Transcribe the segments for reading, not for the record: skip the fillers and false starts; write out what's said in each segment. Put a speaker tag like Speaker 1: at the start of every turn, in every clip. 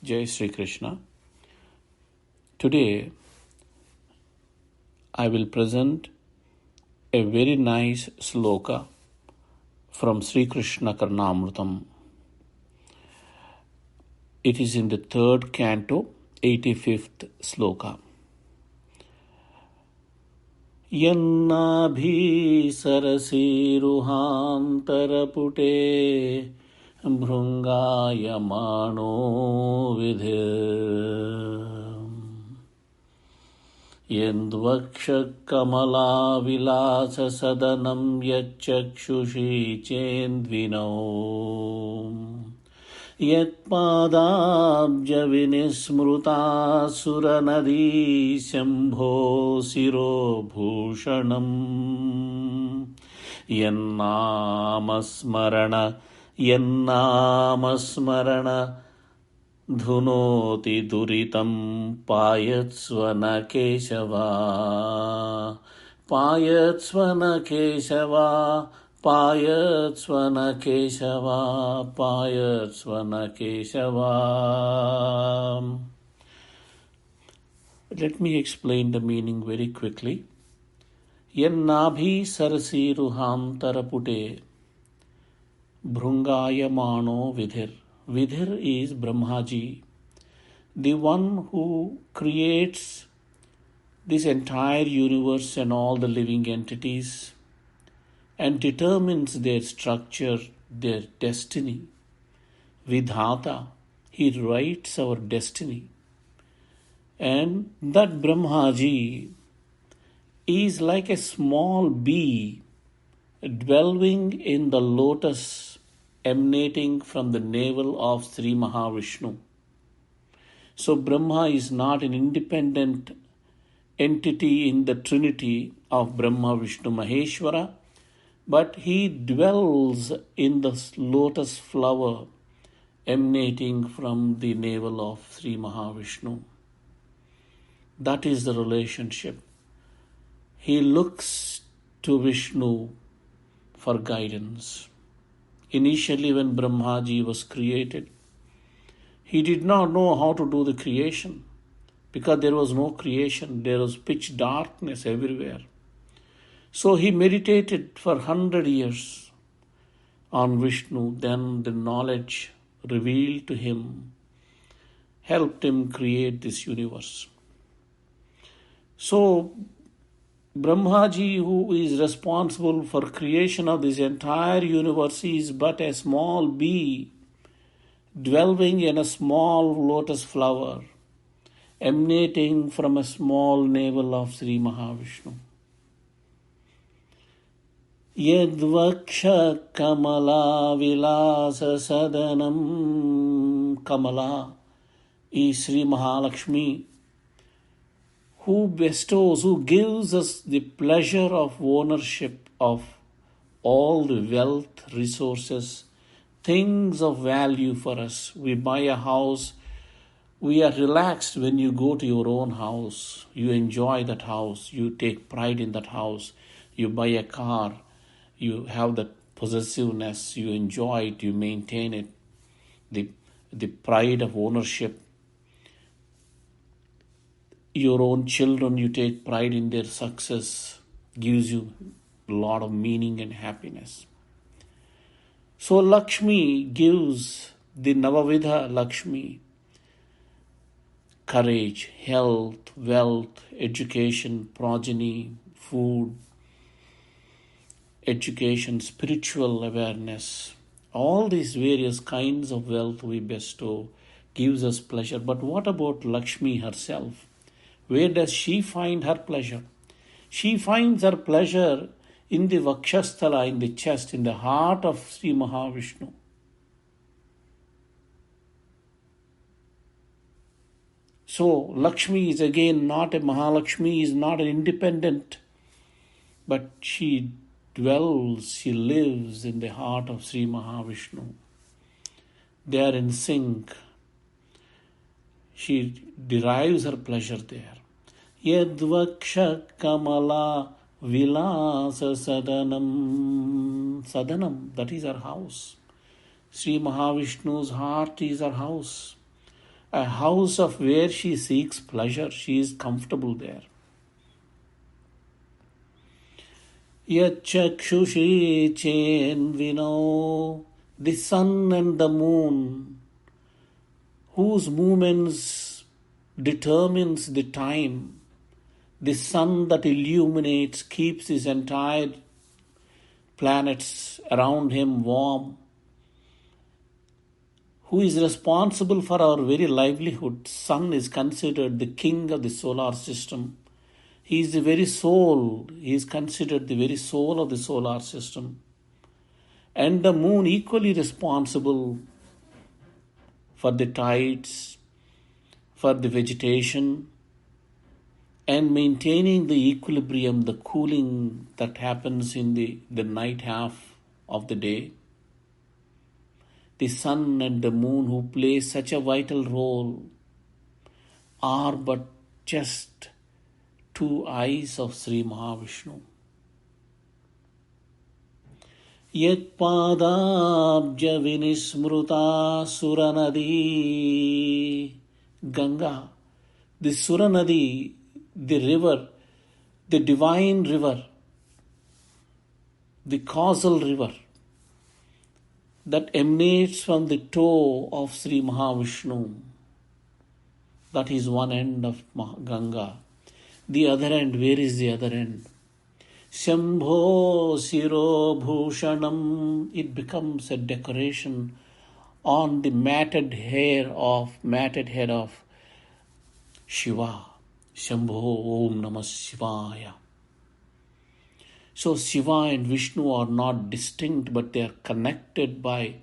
Speaker 1: Jai Sri Krishna. Today I will present a very nice sloka from Sri Krishna Karnamrutam. It is in the third canto, 85th sloka. Yannabhi sarasiruhantarapute bhrungayamano vidhir Yendvakshakamalā vilāsa sadanam yacchakshushi cendvino Yatpadābja vinismrutā suranadī shambho siro bhūshanam Yannamasmarana Dhunoti duritam payatsvana keshava payatsvana keshava payatsvana keshava payatsvana keshava. Let me explain the meaning very quickly. Yannabhi sarasiruhantarapute bhrungayamano vidhir. Vidhir is Brahmaji, the one who creates this entire universe and all the living entities and determines their structure, their destiny. Vidhata, he writes our destiny. And that Brahmaji is like a small bee dwelling in the lotus emanating from the navel of Sri Mahavishnu. So Brahma is not an independent entity in the trinity of Brahma, Vishnu, Maheshwara, but he dwells in the lotus flower emanating from the navel of Sri Mahavishnu. That is the relationship. He looks to Vishnu for guidance. Initially, when Brahmaji was created, he did not know how to do the creation because there was no creation. There was pitch darkness everywhere. So he meditated for 100 years on Vishnu. Then the knowledge revealed to him helped him create this universe. So Brahmaji, who is responsible for creation of this entire universe, is but a small bee dwelling in a small lotus flower emanating from a small navel of Sri Mahavishnu. Yadvaksha kamala vilasa sadanam. Kamala is Sri Mahalakshmi, who bestows, who gives us the pleasure of ownership of all the wealth, resources, things of value for us. We buy a house, we are relaxed when you go to your own house. You enjoy that house, you take pride in that house. You buy a car, you have that possessiveness, you enjoy it, you maintain it, the pride of ownership. Your own children, you take pride in their success, gives you a lot of meaning and happiness. So Lakshmi gives the Navavidha Lakshmi courage, health, wealth, education, progeny, food, education, spiritual awareness. All these various kinds of wealth we bestow gives us pleasure. But what about Lakshmi herself? Where does she find her pleasure? She finds her pleasure in the Vakshasthala, in the chest, in the heart of Sri Mahavishnu. So Lakshmi is again not a Mahalakshmi, is not an independent, but she dwells, she lives in the heart of Sri Mahavishnu. They are in sync. She derives her pleasure there. Yadvaksha kamala vilasa sadanam. Sadanam, that is her house. Sri Mahavishnu's heart is her house. a house of where she seeks pleasure. She is comfortable there. Yachakshushi chen vino, the sun and the moon, whose movements determines the time. The sun that illuminates keeps his entire planets around him warm. Who is responsible for our very livelihood? Sun is considered the king of the solar system. He is the very soul. He is considered the very soul of the solar system. And the moon equally responsible for the tides, for the vegetation, and maintaining the equilibrium, the cooling that happens in the night half of the day. The sun and the moon, who play such a vital role, are but just two eyes of Sri Mahavishnu. Yet padabja vinismruta suranadi, Ganga, the Suranadi, the river, the divine river, the causal river that emanates from the toe of Sri Mahavishnu. That is one end of Ganga. The other end, where is the other end? Shambho Siro Bhushanam. It becomes a decoration on the matted head of Shiva. Shambho Om Namah Shivaya. So Shiva and Vishnu are not distinct, but they are connected by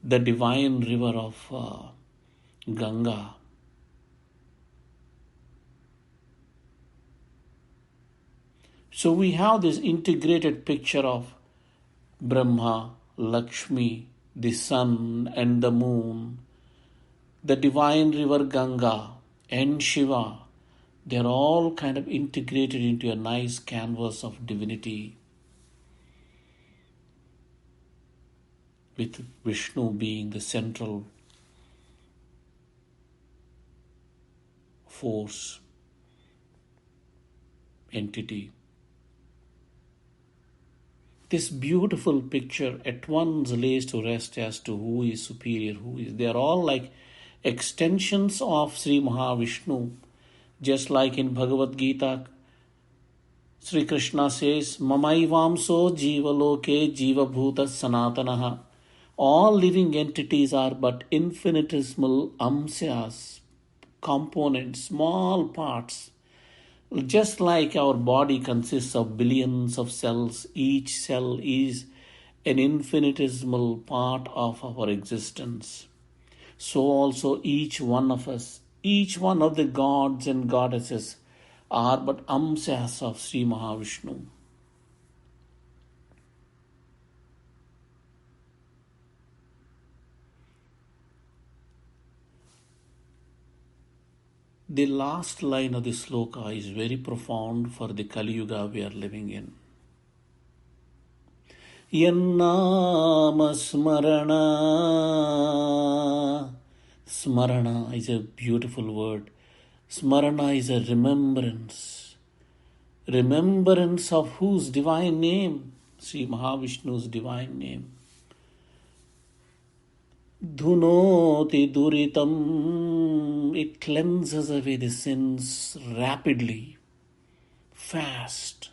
Speaker 1: the divine river of Ganga. So we have this integrated picture of Brahma, Lakshmi, the sun and the moon, the divine river Ganga, and Shiva. They are all kind of integrated into a nice canvas of divinity, with Vishnu being the central force, entity. This beautiful picture at once lays to rest as to who is superior, who is. They are all like extensions of Sri Mahavishnu. Just like in Bhagavad Gita, Sri Krishna says, Mamaivamso jiva loke jiva bhuta sanatanaha. All living entities are but infinitesimal amsyas, components, small parts. Just like our body consists of billions of cells, each cell is an infinitesimal part of our existence. So also each one of us, each one of the gods and goddesses are but amsyas of Sri Mahavishnu. The last line of the sloka is very profound for the Kali Yuga we are living in. Yannama smarana. Smarana is a beautiful word. Smarana is a remembrance. Remembrance of whose divine name? Sri Mahavishnu's divine name. Dhunoti duritam. It cleanses away the sins rapidly, fast.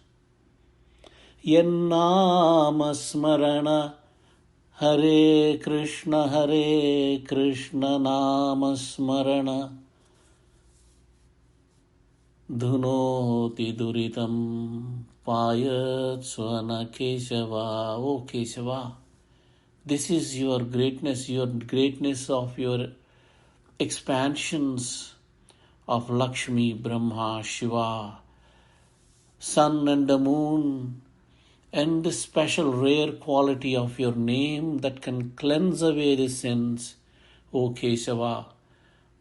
Speaker 1: Yannama smarana. Hare Krishna Nama Smarana Dhunoti Duritam Payat Swana Keshava. O Keshava, this is your greatness of your expansions of Lakshmi, Brahma, Shiva, sun and the moon, and the special rare quality of your name that can cleanse away the sins. O Keshava,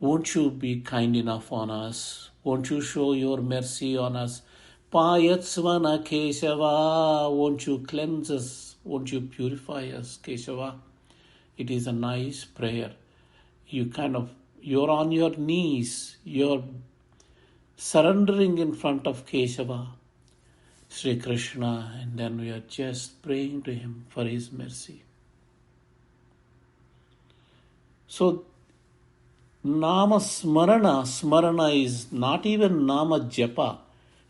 Speaker 1: won't you be kind enough on us? Won't you show your mercy on us? Payatsvana Keshava, won't you cleanse us? Won't you purify us, Keshava? It is a nice prayer. You kind of You're on your knees. You're surrendering in front of Keshava, Sri Krishna, and then we are just praying to him for his mercy. So, Nama Smarana, Smarana is not even Nama Japa.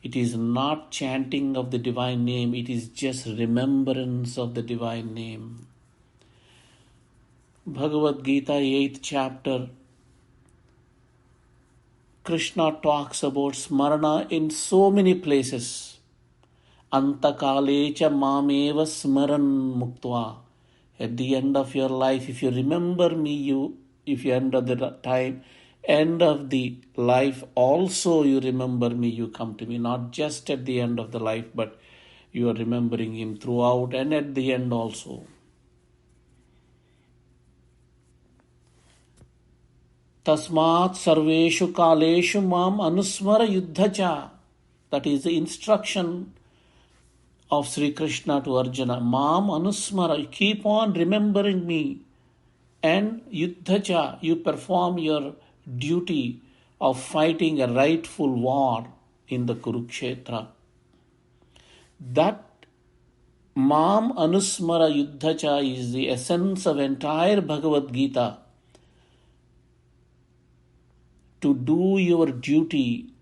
Speaker 1: It is not chanting of the divine name. It is just remembrance of the divine name. Bhagavad Gita, 8th chapter, Krishna talks about Smarana in so many places. Antakalecha mameva smaran muktva. At the end of your life, if you remember me, if you end of the time, end of the life, also you remember me, you come to me. Not just at the end of the life, but you are remembering him throughout and at the end also. Tasmat sarveshu kaleshu mam anusmara yuddhacha. That is the instruction of Sri Krishna to Arjuna. Mam anusmara, keep on remembering me. And yuddhacha, you perform your duty of fighting a rightful war in the Kurukshetra. That Mam Anusmara Yuddhacha is the essence of entire Bhagavad Gita. To do your duty,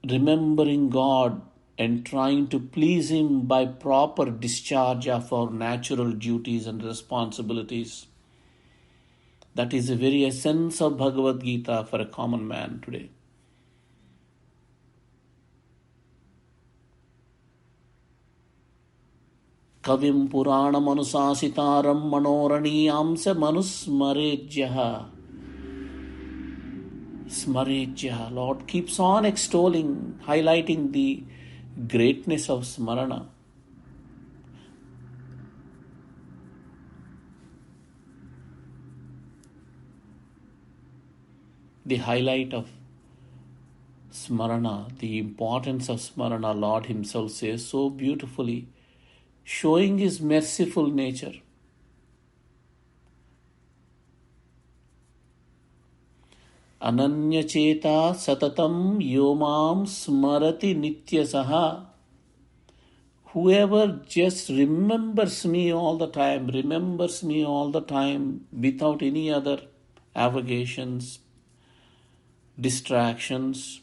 Speaker 1: remembering God and trying to please him by proper discharge of our natural duties and responsibilities. That is the very essence of Bhagavad Gita for a common man today. Kavim Puranam Anusasitaram Manoraniyamsa Manusmarejyaha. Smarejyaha. Lord keeps on extolling, highlighting the greatness of Smarana. The highlight of Smarana, the importance of Smarana, Lord himself says so beautifully, showing his merciful nature. Ananyacheta satatam yomam smarati nityasaha. Whoever just remembers me all the time without any other avocations, distractions.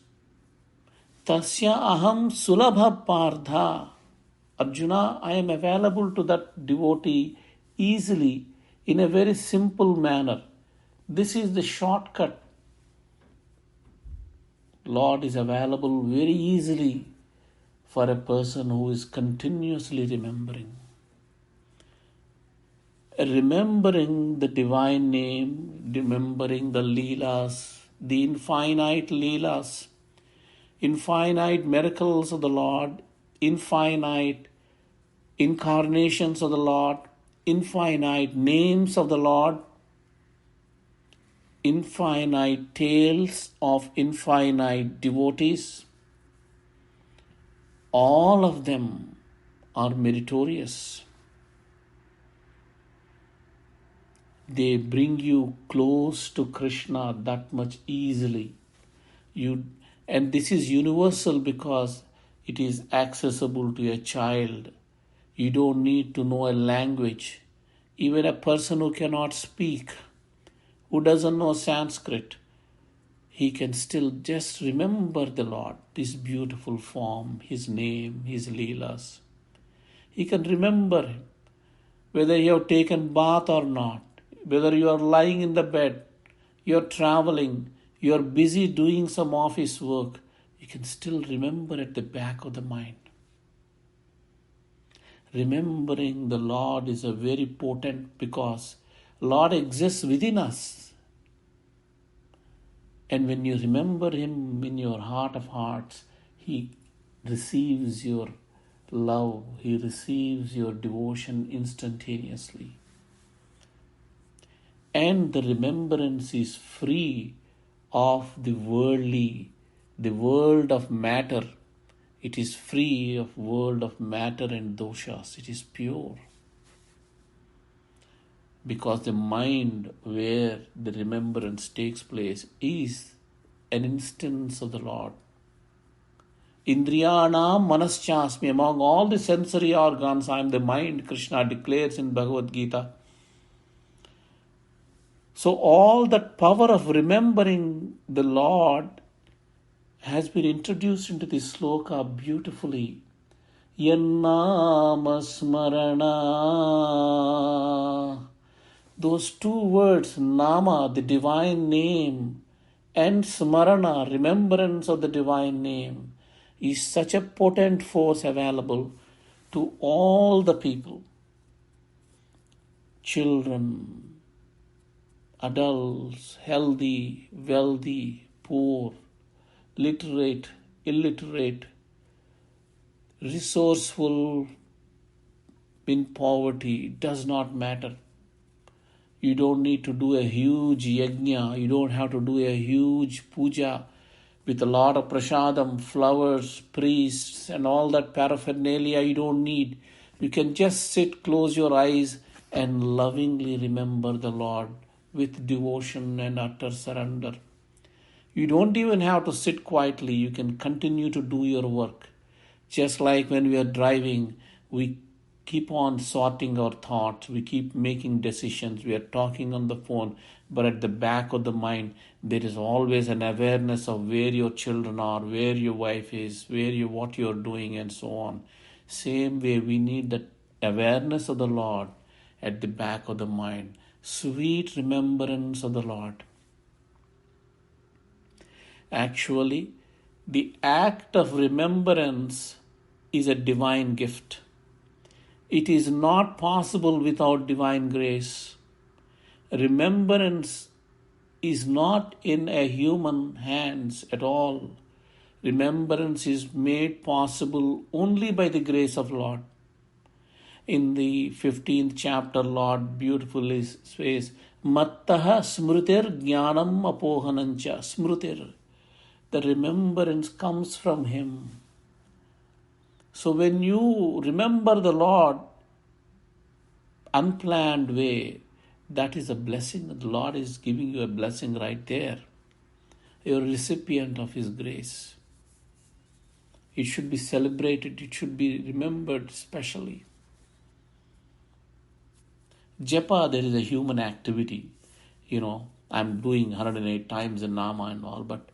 Speaker 1: Tasya aham sulabha pardha. Arjuna, I am available to that devotee easily in a very simple manner. This is the shortcut. Lord is available very easily for a person who is continuously remembering. Remembering the divine name, remembering the Leelas, the infinite Leelas, infinite miracles of the Lord, infinite incarnations of the Lord, infinite names of the Lord, infinite tales of infinite devotees. All of them are meritorious. They bring you close to Krishna that much easily. And this is universal because it is accessible to a child. You don't need to know a language. Even a person who cannot speak, who doesn't know Sanskrit, he can still just remember the Lord, His beautiful form, His name, His Leelas. He can remember Him, whether you have taken bath or not, whether you are lying in the bed, you are traveling, you are busy doing some office work, you can still remember at the back of the mind. Remembering the Lord is a very potent because Lord exists within us. And when you remember Him in your heart of hearts, He receives your love, He receives your devotion instantaneously. And the remembrance is free of the world of matter. It is free of world of matter and doshas. It is pure. because the mind where the remembrance takes place is an instance of the Lord. Indriyanam manaschasmi, among all the sensory organs, I am the mind, Krishna declares in Bhagavad Gita. So all that power of remembering the Lord has been introduced into this sloka beautifully. Yannama smarana. Those two words, nama, the divine name, and smarana, remembrance of the divine name, is such a potent force available to all the people. Children, adults, healthy, wealthy, poor, literate, illiterate, resourceful, in poverty, does not matter. You don't need to do a huge yajna. You don't have to do a huge puja with a lot of prasadam, flowers, priests, and all that paraphernalia. You don't need. You can just sit, close your eyes, and lovingly remember the Lord with devotion and utter surrender. You don't even have to sit quietly. You can continue to do your work. Just like when we are driving, we keep on sorting our thoughts. We keep making decisions. We are talking on the phone. But at the back of the mind, there is always an awareness of where your children are, where your wife is, what you are doing, and so on. Same way, we need that awareness of the Lord at the back of the mind. Sweet remembrance of the Lord. Actually, the act of remembrance is a divine gift. It is not possible without divine grace. Remembrance is not in a human hands at all. Remembrance is made possible only by the grace of Lord. In the 15th chapter, Lord beautifully says, Mattaha smrutir jnanam apohanancha. Smrutir. The remembrance comes from Him. So when you remember the Lord unplanned way, that is a blessing. The Lord is giving you a blessing right there. You're a recipient of His grace. It should be celebrated. It should be remembered specially. Japa, there is a human activity. I'm doing 108 times in Nama and all, but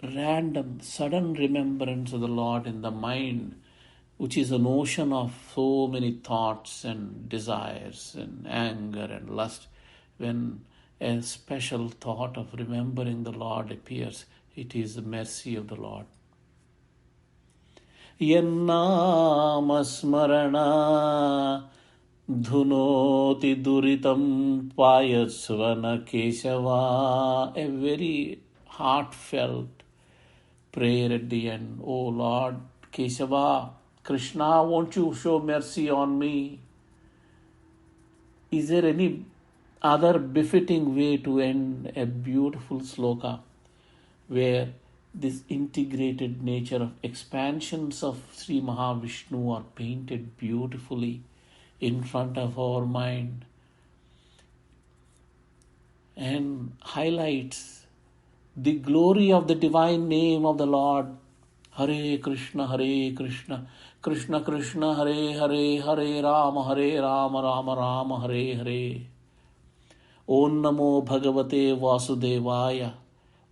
Speaker 1: random, sudden remembrance of the Lord in the mind, which is an ocean of so many thoughts and desires and anger and lust, when a special thought of remembering the Lord appears, it is the mercy of the Lord. Yannama smarana dhunoti duritam payasvana keshava. A very heartfelt prayer at the end. Oh Lord Keshava, Krishna, won't you show mercy on me? Is there any other befitting way to end a beautiful sloka where this integrated nature of expansions of Sri Mahavishnu are painted beautifully in front of our mind and highlights the glory of the divine name of the Lord. Hare Krishna, Krishna Krishna, Hare Hare, Hare Rama, Rama Rama, Hare Hare. Om Namo Bhagavate Vasudevaya.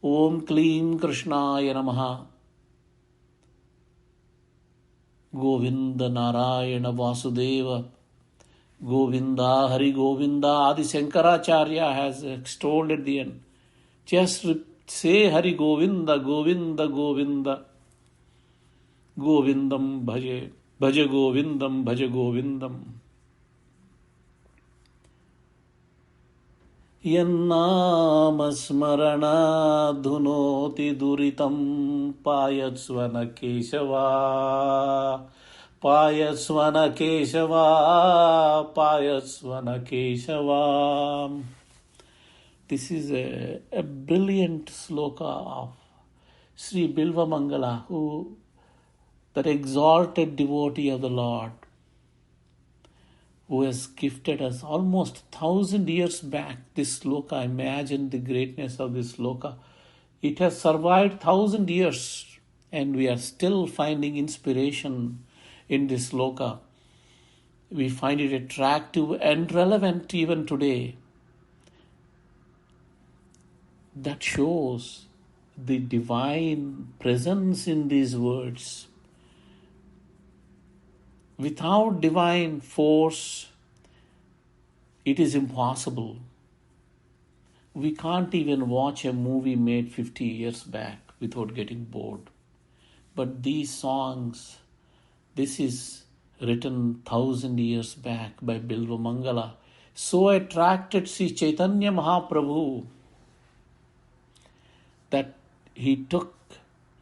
Speaker 1: Om Klim Krishnaya Namaha. Govinda Narayana Vasudeva. Govinda, Hari Govinda. Adi Shankaracharya has extolled at the end. Just say Hari Govinda, Govinda, Govinda. Govindam bhaje, bhaja Govindam, bhaja Govindam. Yannama smarana dhunoti duritam payatsvana keshava. Payatsvana keshava, payatsvana keshava. This is a brilliant sloka of Sri Bilva Mangala, that exalted devotee of the Lord. who has gifted us almost 1,000 years back this sloka. Imagine the greatness of this sloka. It has survived 1,000 years, and we are still finding inspiration in this sloka. We find it attractive and relevant even today. That shows the divine presence in these words. Without divine force, it is impossible. We can't even watch a movie made 50 years back without getting bored. But these songs, this is written 1,000 years back by Bilva Mangala, so attracted Sri Chaitanya Mahaprabhu that he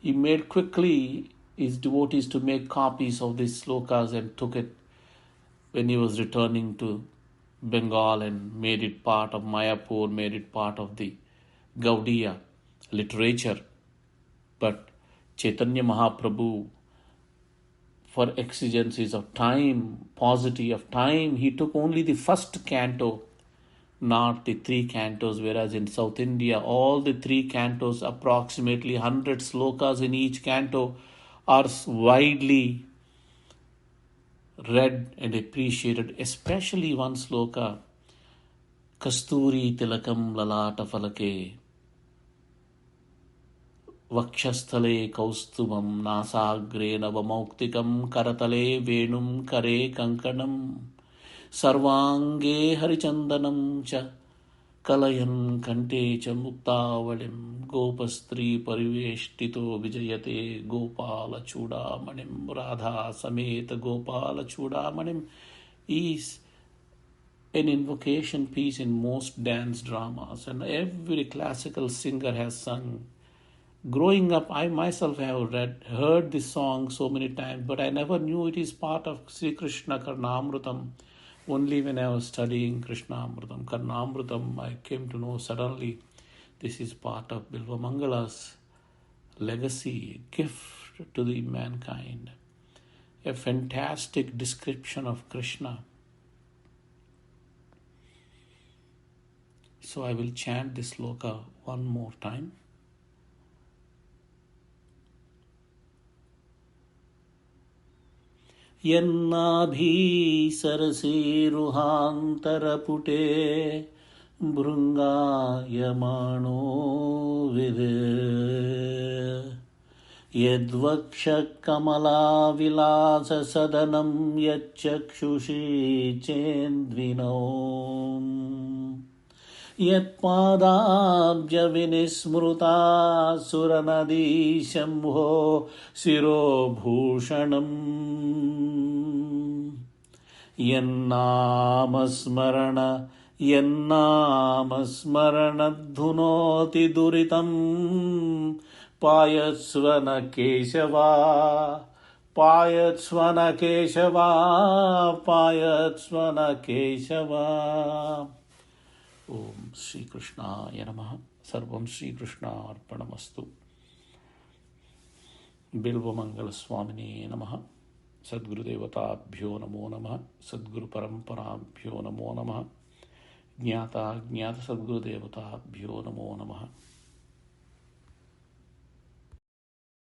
Speaker 1: made quickly his devotees to make copies of these slokas and took it when he was returning to Bengal and made it part of Mayapur, made it part of the Gaudiya literature. But Chaitanya Mahaprabhu, for exigencies of time, paucity of time, he took only the first canto, not the 3 cantos, whereas in South India, all the 3 cantos, approximately 100 slokas in each canto, are widely read and appreciated, especially one sloka, Kasturi Tilakam Lalata Falake, Vakshasthale Kaustubam Nasagre Navamauktikam Karatale Venum Kare Kankanam Sarvange Harichandanam Cha Kalayan Kante Cha Muktavalim Gopastri Pariveshtito Vijayate Gopala Chudamanim Radha Sameta Gopala Chudamanim is an invocation piece in most dance dramas, and every classical singer has sung. Growing up, I myself have heard this song so many times, but I never knew it is part of Sri Krishna Karnamrutam. Only when I was studying Krishnamrutam, Karnamrutam, I came to know suddenly this is part of Bilva Mangala's legacy, gift to the mankind. A fantastic description of Krishna. So I will chant this sloka one more time. Yannabhi sarase ruhantarapute bhrungayamano vide yadvaksha kamala vilasa sadanam yachakshushi chendvinam Yatpadabja vinismruta suranadi shambho sirobhushanam Yannamasmarana dhunoti duritam Payatsvana Keshava Payatsvana Keshava Payatsvana Keshava Om Sri Krishnaya Namaha. Sarvam Sri Krishna Arpanamastu. Bilva Mangala Swamini Namaha. Sadguru Devatabhyo Namo Namaha. Sadguru Paramparabhyo Namo Namaha. Jnata Sadguru Devatabhyo Namo Namaha.